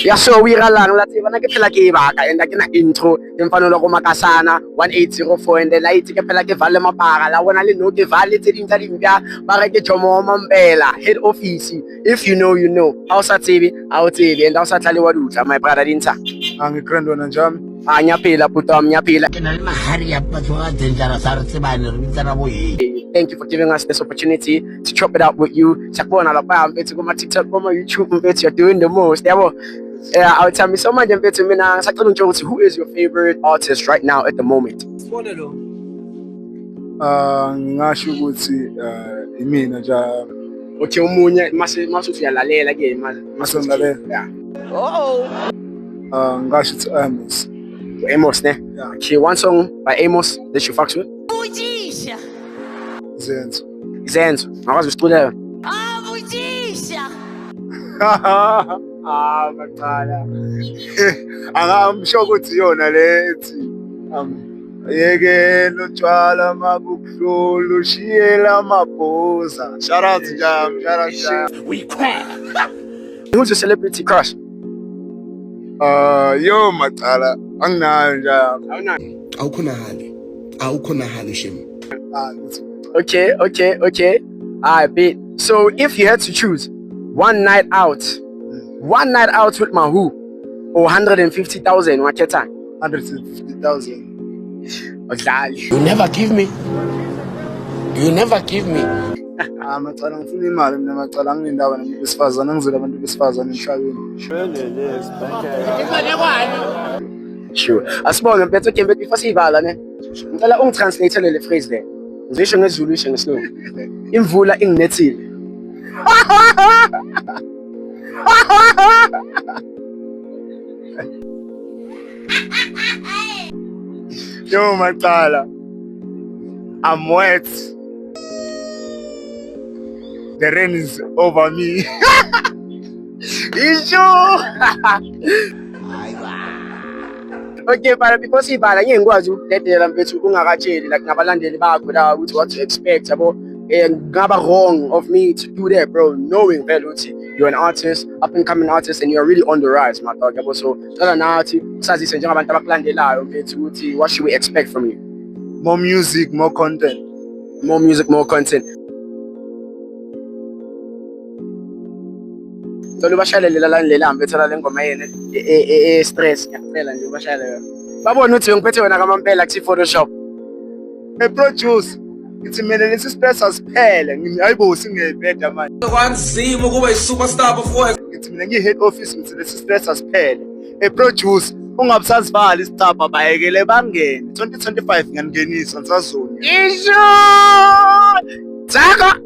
Ya so wira lang la tseba na ke phela ke baka and ke na intro emfano lo go makasana 1804 and then la itse ke phela ke vale mapara la bona le no ke vale tse ding tsa dimpya ba re ke Jomo Mampela head office. If you know you know, ha o sa tsebe ha o tsebe and ha o sa tlale wa dutla my brother dintsha Angigrand wena njami? nyaphela puta nyaphela. Thank you for giving us this opportunity to chop it up with you. Sakubona lapha mfethu kuma TikTok kuma YouTube mfethu, you're doing the most yabo. Yeah, I'll tell me so much mfethu mina ngisacela nje ukuthi who is your favorite artist right now at the moment? Ngingasho ukuthi imina nje. Okay, umunye mase uyalalela ke Mase ngilalela. Yeah. Ngasho ukuthi Amos. Amos ne? Yeah. Okay, one song by Amos that you fucks with? Zenzo. Zenzo. Ngakwazi usiculela. Baqala. Angamsho ukuthi yona le ethi yeke notshwala mabuhlulu shiyela mabhoza. Shout out to Jam, shout out to Jam. We crack. Who's your celebrity crush? Yo maqala anginayo Jam. Awukhonahali shem. Okay. I bet. So if you had to choose one night out with Mahu or 150,000 wakhetha? 150,000. You never give me. Macala ngifuna imali mina macala nginendawo nabantu besifazane ngizela abantu besifazane emhlabeni. Sure. Asibonge mfethu okay mfethu before siyivala ne. Ngicela ungitranslate le phrase le. Ngizisho ngesiZulu isho ngesiLungu. Imvula inginethile. Yo macala. I'm wet. The rain is over me. Okay, but before siyivala ngeke ngikwazi ukuledela mfethu ungakatsheli like ngabalandeli bakho la ukuthi what to expect yabo. And ngaba wrong of me to do that, bro, knowing vele ukuthi you're an artist, up and coming artist, and you're really on the rise, my dog yabo. So cela nathi usazise njengabantu abakulandelayo mfethu ukuthi what should we expect from you? More music, more content. More music, more content. So ubashayele lalela mfethu le ngoma yena stress ngiyacela nje ubashayele. Babona ukuthi ngiphethe wena kaMampela ku Photoshop. Produce. It's mina lesi stress asiphele. Hayibo singeyibheda manje. Kwanzima ukuba i-superstar before. It's mina ngiyi-head office ngithi lesi stress asiphele. Produce ungabusazivali isithapha bayekele bangene. 2025 ngiyangenisa ngisazona. Tsaka.